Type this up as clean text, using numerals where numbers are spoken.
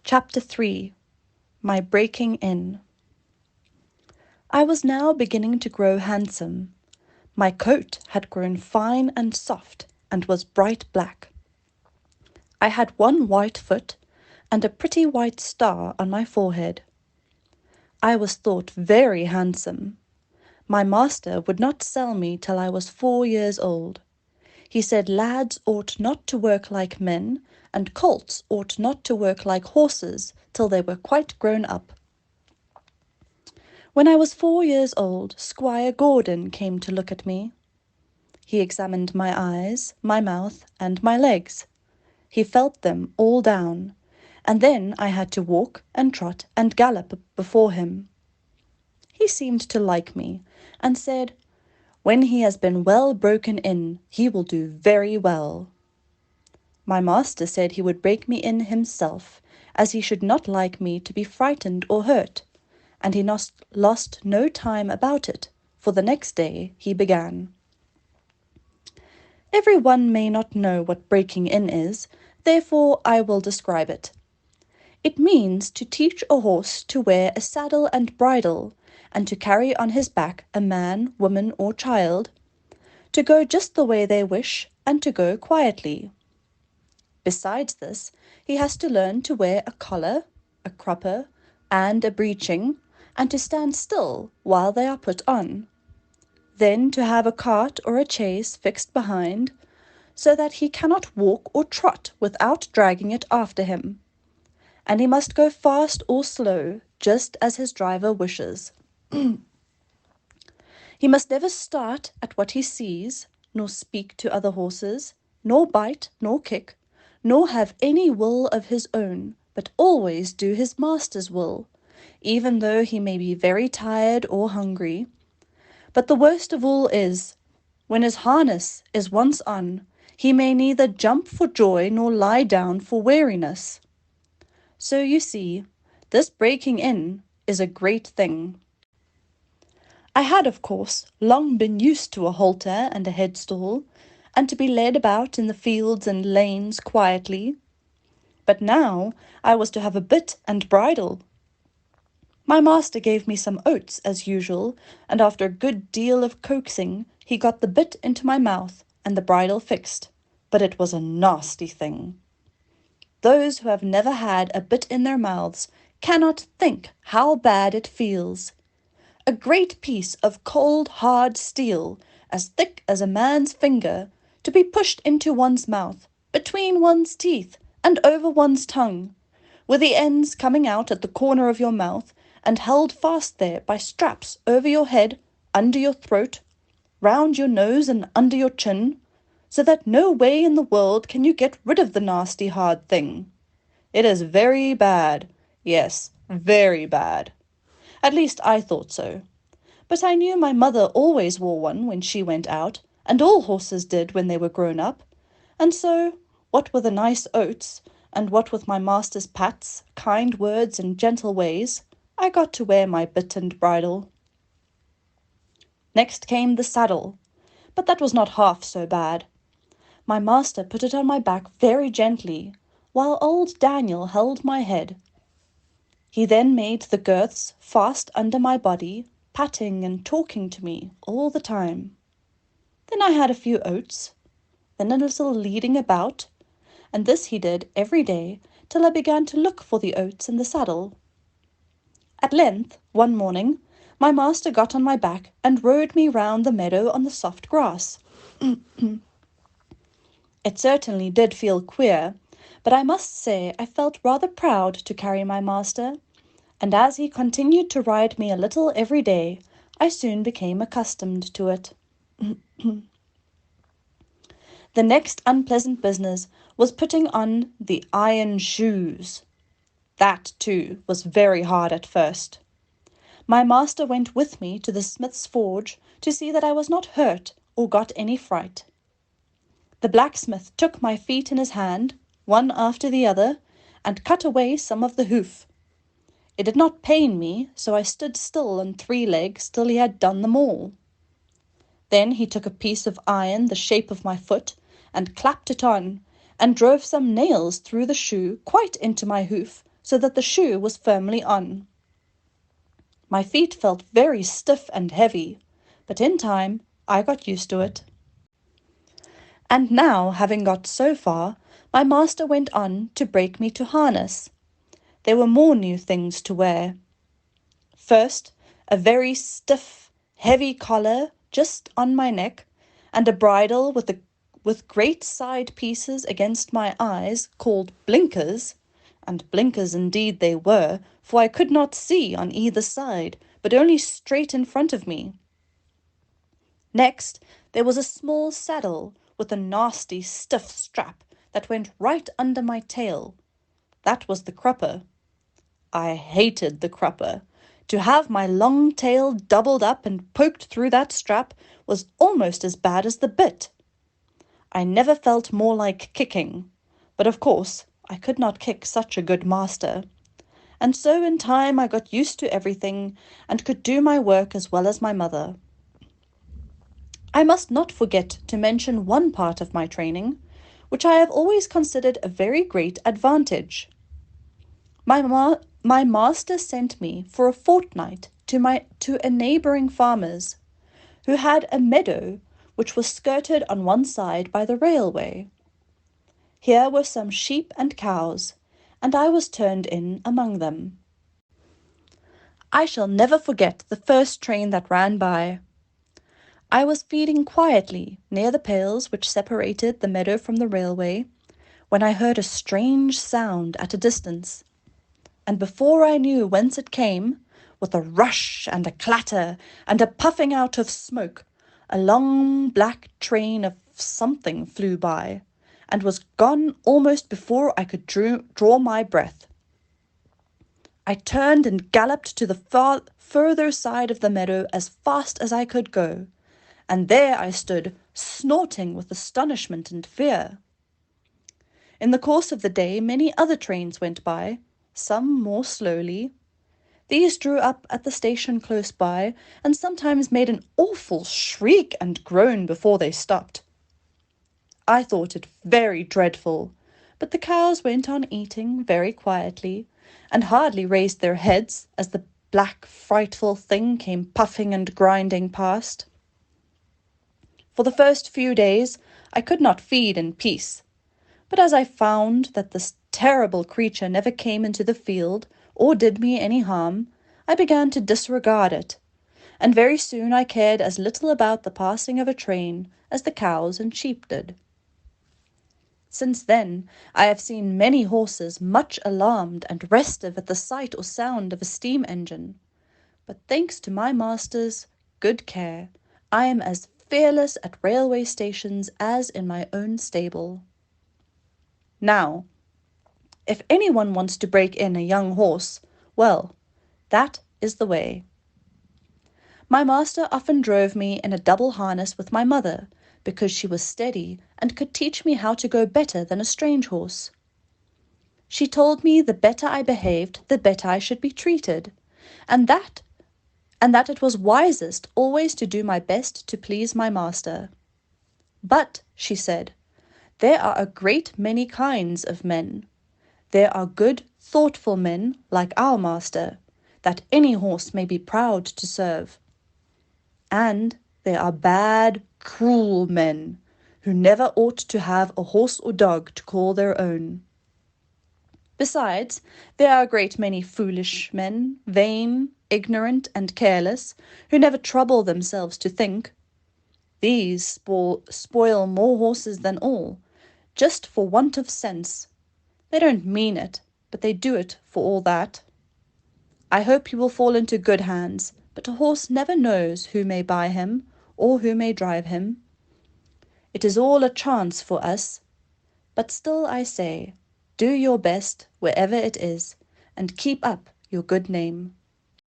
Chapter 3. My Breaking In. I was now beginning to grow handsome. My coat had grown fine and soft, and was bright black. I had one white foot, and a pretty white star on my forehead. I was thought very handsome. My master would not sell me till I was 4 years old. He said lads ought not to work like men, and colts ought not to work like horses till they were quite grown up. When I was 4 years old, Squire Gordon came to look at me. He examined my eyes, my mouth, and my legs. He felt them all down, and then I had to walk and trot and gallop before him. He seemed to like me, and said, "When he has been well broken in, he will do very well." My master said he would break me in himself, as he should not like me to be frightened or hurt, and he lost no time about it, for the next day he began. Every one may not know what breaking in is, therefore I will describe it. It means to teach a horse to wear a saddle and bridle, and to carry on his back a man, woman, or child, to go just the way they wish, and to go quietly. Besides this, he has to learn to wear a collar, a crupper, and a breeching, and to stand still while they are put on. Then to have a cart or a chaise fixed behind, so that he cannot walk or trot without dragging it after him. And he must go fast or slow, just as his driver wishes. He must never start at what he sees, nor speak to other horses, nor bite, nor kick, nor have any will of his own, but always do his master's will, even though he may be very tired or hungry. But the worst of all is, when his harness is once on, he may neither jump for joy nor lie down for weariness. So you see, this breaking in is a great thing. I had, of course, long been used to a halter and a headstall, and to be led about in the fields and lanes quietly. But now I was to have a bit and bridle. My master gave me some oats as usual, and after a good deal of coaxing, he got the bit into my mouth and the bridle fixed, but it was a nasty thing. Those who have never had a bit in their mouths cannot think how bad it feels. A great piece of cold, hard steel, as thick as a man's finger, to be pushed into one's mouth, between one's teeth, and over one's tongue, with the ends coming out at the corner of your mouth, and held fast there by straps over your head, under your throat, round your nose and under your chin, so that no way in the world can you get rid of the nasty hard thing. It is very bad, yes, very bad. At least I thought so. But I knew my mother always wore one when she went out, and all horses did when they were grown up. And so, what with the nice oats, and what with my master's pats, kind words, and gentle ways, I got to wear my bit and bridle. Next came the saddle, but that was not half so bad. My master put it on my back very gently, while old Daniel held my head. He then made the girths fast under my body, patting and talking to me all the time. Then I had a few oats, then a little leading about, and this he did every day till I began to look for the oats in the saddle. At length, one morning, my master got on my back and rode me round the meadow on the soft grass. It certainly did feel queer, but I must say I felt rather proud to carry my master, and as he continued to ride me a little every day, I soon became accustomed to it. The next unpleasant business was putting on the iron shoes. That, too, was very hard at first. My master went with me to the smith's forge to see that I was not hurt or got any fright. The blacksmith took my feet in his hand, one after the other, and cut away some of the hoof. It did not pain me, so I stood still on 3 legs till he had done them all. Then he took a piece of iron the shape of my foot, and clapped it on, and drove some nails through the shoe quite into my hoof, so that the shoe was firmly on. My feet felt very stiff and heavy, but in time I got used to it. And now, having got so far, my master went on to break me to harness. There were more new things to wear. First, a very stiff, heavy collar just on my neck, and a bridle with great side pieces against my eyes, called blinkers, and blinkers indeed they were, for I could not see on either side, but only straight in front of me. Next, there was a small saddle with a nasty stiff strap that went right under my tail. That was the crupper. I hated the crupper. To have my long tail doubled up and poked through that strap was almost as bad as the bit. I never felt more like kicking, but of course I could not kick such a good master. And so in time I got used to everything and could do my work as well as my mother. I must not forget to mention one part of my training, which I have always considered a very great advantage. My master sent me for a fortnight to a neighbouring farmer's, who had a meadow which was skirted on one side by the railway. Here were some sheep and cows, and I was turned in among them. I shall never forget the first train that ran by. I was feeding quietly near the pales which separated the meadow from the railway, when I heard a strange sound at a distance, and before I knew whence it came, with a rush and a clatter and a puffing out of smoke, a long black train of something flew by, and was gone almost before I could draw my breath. I turned and galloped to the further side of the meadow as fast as I could go, and there I stood, snorting with astonishment and fear. In the course of the day many other trains went by, some more slowly. These drew up at the station close by, and sometimes made an awful shriek and groan before they stopped. I thought it very dreadful, but the cows went on eating very quietly, and hardly raised their heads as the black frightful thing came puffing and grinding past. For the first few days I could not feed in peace, but as I found that this terrible creature never came into the field or did me any harm, I began to disregard it, and very soon I cared as little about the passing of a train as the cows and sheep did. Since then I have seen many horses much alarmed and restive at the sight or sound of a steam engine, but thanks to my master's good care, I am as fearless at railway stations as in my own stable. Now, if anyone wants to break in a young horse, well, that is the way. My master often drove me in a double harness with my mother, because she was steady and could teach me how to go better than a strange horse. She told me the better I behaved, the better I should be treated, and that it was wisest always to do my best to please my master. But, she said, there are a great many kinds of men. There are good, thoughtful men, like our master, that any horse may be proud to serve. And there are bad, cruel men, who never ought to have a horse or dog to call their own. Besides, there are a great many foolish men, vain, ignorant, and careless, who never trouble themselves to think. These spoil more horses than all, just for want of sense. They don't mean it, but they do it for all that. I hope he will fall into good hands, but a horse never knows who may buy him, or who may drive him. It is all a chance for us, but still I say, do your best wherever it is, and keep up your good name.